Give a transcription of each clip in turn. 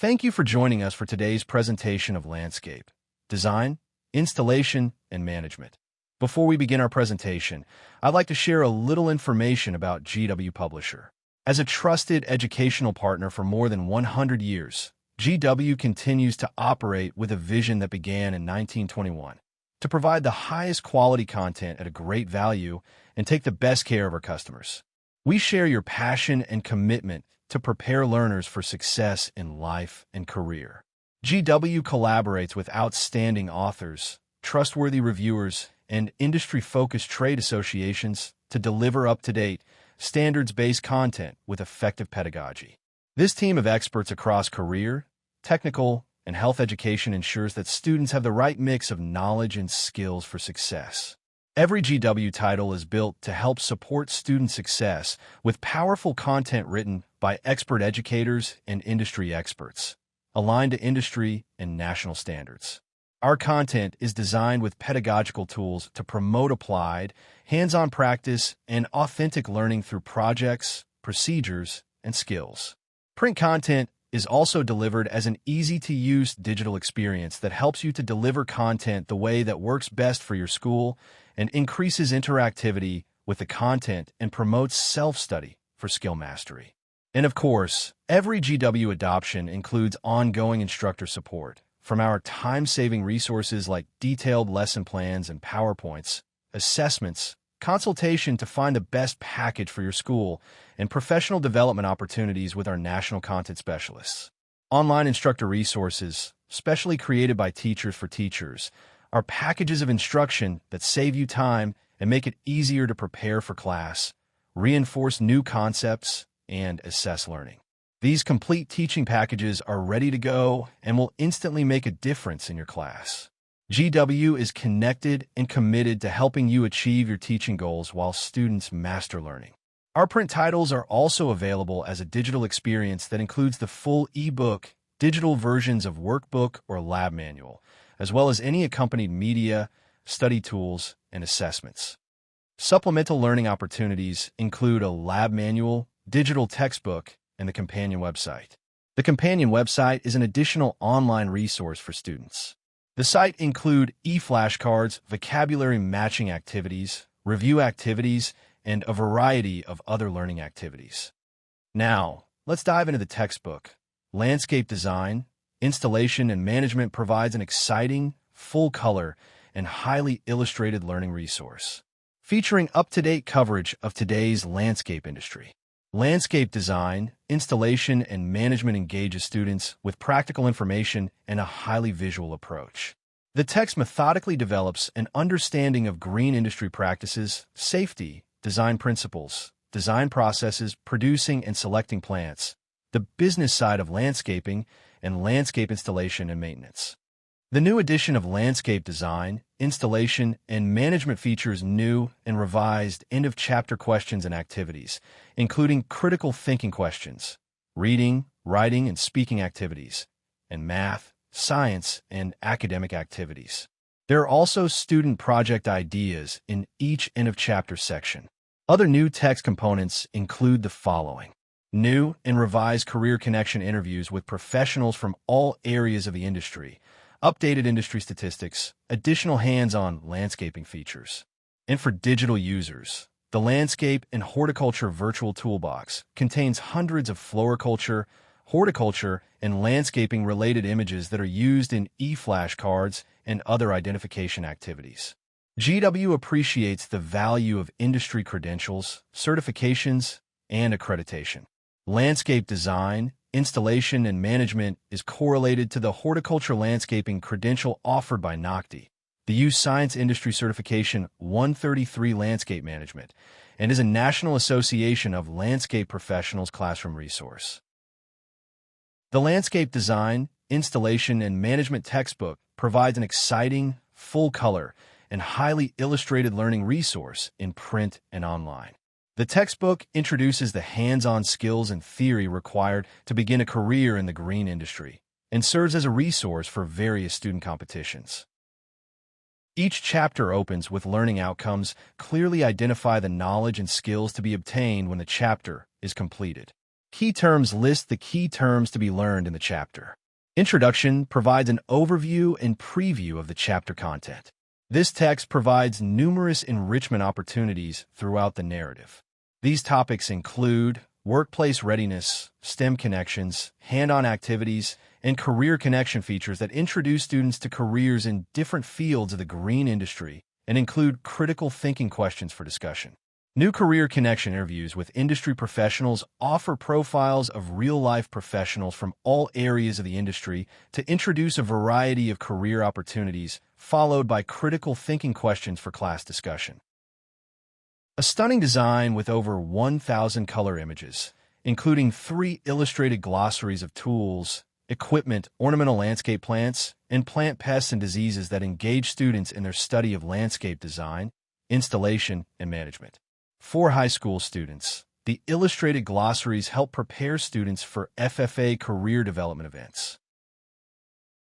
Thank you for joining us for today's presentation of landscape, design, installation, and management. Before we begin our presentation, I'd like to share a little information about GW Publisher. As a trusted educational partner for more than 100 years, GW continues to operate with a vision that began in 1921, to provide the highest quality content at a great value and take the best care of our customers. We share your passion and commitment to prepare learners for success in life and career. GW collaborates with outstanding authors, trustworthy reviewers, and industry-focused trade associations to deliver up-to-date, standards-based content with effective pedagogy. This team of experts across career, technical, and health education ensures that students have the right mix of knowledge and skills for success. Every GW title is built to help support student success with powerful content written by expert educators and industry experts, aligned to industry and national standards. Our content is designed with pedagogical tools to promote applied, hands-on practice and authentic learning through projects, procedures, and skills. Print content is also delivered as an easy-to-use digital experience that helps you to deliver content the way that works best for your school and increases interactivity with the content and promotes self-study for skill mastery. And of course, every GW adoption includes ongoing instructor support, from our time-saving resources like detailed lesson plans and PowerPoints, assessments, consultation to find the best package for your school, and professional development opportunities with our national content specialists. Online instructor resources, specially created by teachers for teachers, are packages of instruction that save you time and make it easier to prepare for class, reinforce new concepts, and assess learning. These complete teaching packages are ready to go and will instantly make a difference in your class. GW is connected and committed to helping you achieve your teaching goals while students master learning. Our print titles are also available as a digital experience that includes the full ebook, digital versions of workbook or lab manual, as well as any accompanied media, study tools, and assessments. Supplemental learning opportunities include a lab manual, digital textbook, and the companion website. The companion website is an additional online resource for students. The site includes e-flashcards, vocabulary matching activities, review activities, and a variety of other learning activities. Now, let's dive into the textbook. Landscape Design, Installation, and Management provides an exciting, full-color, and highly illustrated learning resource, featuring up-to-date coverage of today's landscape industry. Landscape Design, Installation, and Management engages students with practical information and a highly visual approach. The text methodically develops an understanding of green industry practices, safety, design principles, design processes, producing and selecting plants, the business side of landscaping, and landscape installation and maintenance. The new edition of Landscape Design, Installation, and Management features new and revised end-of-chapter questions and activities, including critical thinking questions, reading, writing, and speaking activities, and math, science, and academic activities. There are also student project ideas in each end-of-chapter section. Other new text components include the following: new and revised career connection interviews with professionals from all areas of the industry, updated industry statistics, additional hands-on landscaping features. And for digital users, the Landscape and Horticulture Virtual Toolbox contains hundreds of floriculture, horticulture, and landscaping-related images that are used in e-flashcards and other identification activities. GW appreciates the value of industry credentials, certifications, and accreditation. Landscape Design, Installation, and Management is correlated to the Horticulture Landscaping credential offered by NOCTI, the U Science Industry Certification 133 Landscape Management, and is a National Association of Landscape Professionals classroom resource. The Landscape Design, Installation, and Management textbook provides an exciting, full-color, and highly illustrated learning resource in print and online. The textbook introduces the hands-on skills and theory required to begin a career in the green industry and serves as a resource for various student competitions. Each chapter opens with learning outcomes, clearly identify the knowledge and skills to be obtained when the chapter is completed. Key terms list the key terms to be learned in the chapter. Introduction provides an overview and preview of the chapter content. This text provides numerous enrichment opportunities throughout the narrative. These topics include workplace readiness, STEM connections, hand-on activities, and career connection features that introduce students to careers in different fields of the green industry and include critical thinking questions for discussion. New career connection interviews with industry professionals offer profiles of real-life professionals from all areas of the industry to introduce a variety of career opportunities, followed by critical thinking questions for class discussion. A stunning design with over 1,000 color images, including 3 illustrated glossaries of tools, equipment, ornamental landscape plants, and plant pests and diseases that engage students in their study of landscape design, installation, and management. For high school students, the illustrated glossaries help prepare students for FFA career development events.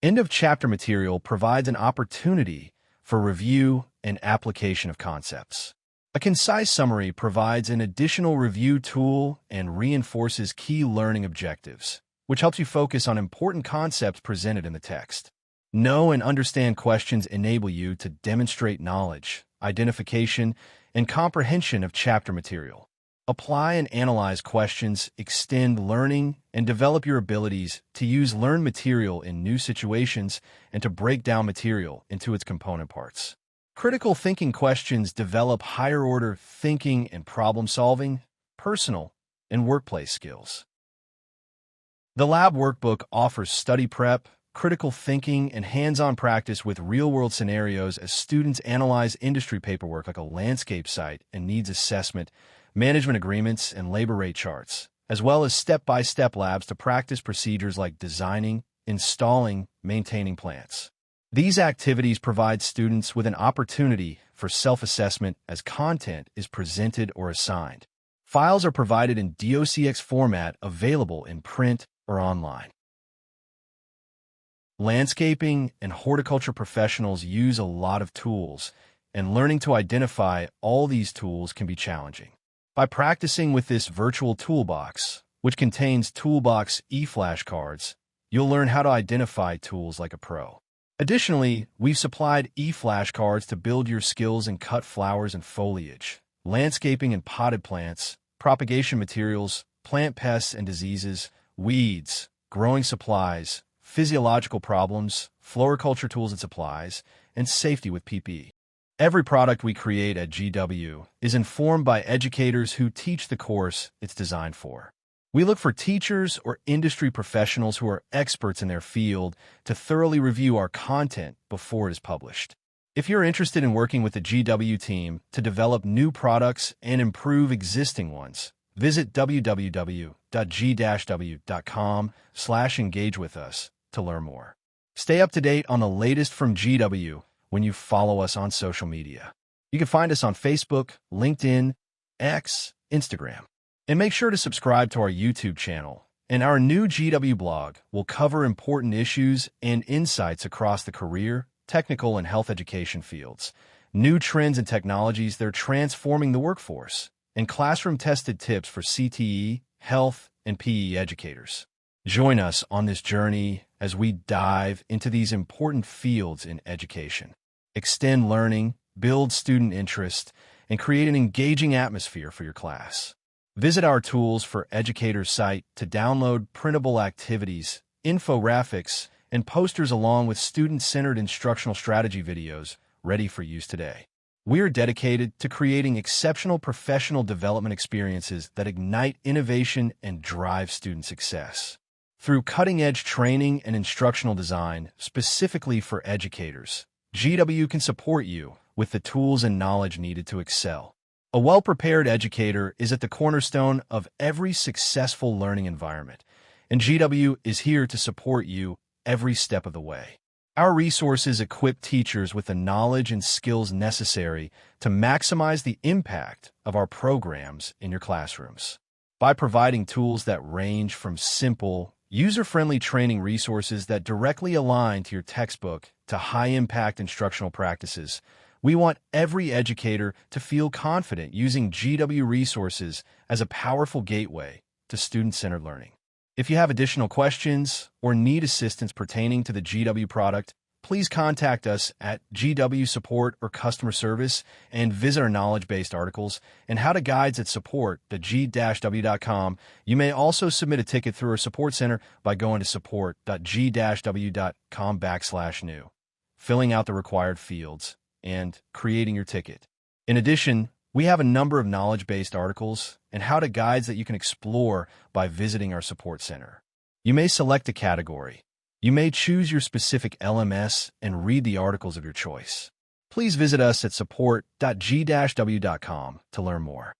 End-of-chapter material provides an opportunity for review and application of concepts. A concise summary provides an additional review tool and reinforces key learning objectives, which helps you focus on important concepts presented in the text. Know and understand questions enable you to demonstrate knowledge, identification, and comprehension of chapter material. Apply and analyze questions, extend learning, and develop your abilities to use learned material in new situations and to break down material into its component parts. Critical thinking questions develop higher-order thinking and problem-solving, personal, and workplace skills. The lab workbook offers study prep, critical thinking, and hands-on practice with real-world scenarios as students analyze industry paperwork like a landscape site and needs assessment, management agreements, and labor rate charts, as well as step-by-step labs to practice procedures like designing, installing, maintaining plants. These activities provide students with an opportunity for self-assessment as content is presented or assigned. Files are provided in DOCX format available in print or online. Landscaping and horticulture professionals use a lot of tools, and learning to identify all these tools can be challenging. By practicing with this virtual toolbox, which contains toolbox e-flashcards, you'll learn how to identify tools like a pro. Additionally, we've supplied e-flashcards to build your skills in cut flowers and foliage, landscaping and potted plants, propagation materials, plant pests and diseases, weeds, growing supplies, physiological problems, floriculture tools and supplies, and safety with PPE. Every product we create at GW is informed by educators who teach the course it's designed for. We look for teachers or industry professionals who are experts in their field to thoroughly review our content before it is published. If you're interested in working with the GW team to develop new products and improve existing ones, visit www.g-w.com/engage with us to learn more. Stay up to date on the latest from GW when you follow us on social media. You can find us on Facebook, LinkedIn, X, Instagram. And make sure to subscribe to our YouTube channel. And our new GW blog will cover important issues and insights across the career, technical, and health education fields, new trends and technologies that are transforming the workforce, and classroom-tested tips for CTE, health, and PE educators. Join us on this journey as we dive into these important fields in education. Extend learning, build student interest, and create an engaging atmosphere for your class. Visit our Tools for Educators site to download printable activities, infographics, and posters along with student-centered instructional strategy videos ready for use today. We are dedicated to creating exceptional professional development experiences that ignite innovation and drive student success. Through cutting-edge training and instructional design specifically for educators, GW can support you with the tools and knowledge needed to excel. A well-prepared educator is at the cornerstone of every successful learning environment, and GW is here to support you every step of the way. Our resources equip teachers with the knowledge and skills necessary to maximize the impact of our programs in your classrooms. By providing tools that range from simple, user-friendly training resources that directly align to your textbook to high-impact instructional practices, we want every educator to feel confident using GW resources as a powerful gateway to student-centered learning. If you have additional questions or need assistance pertaining to the GW product, please contact us at GW Support or Customer Service and visit our knowledge-based articles and how-to guides at support.g-w.com. You may also submit a ticket through our support center by going to support.g-w.com/new, filling out the required fields, and creating your ticket. In addition, we have a number of knowledge-based articles and how-to guides that you can explore by visiting our support center. You may select a category. You may choose your specific LMS and read the articles of your choice. Please visit us at support.g-w.com to learn more.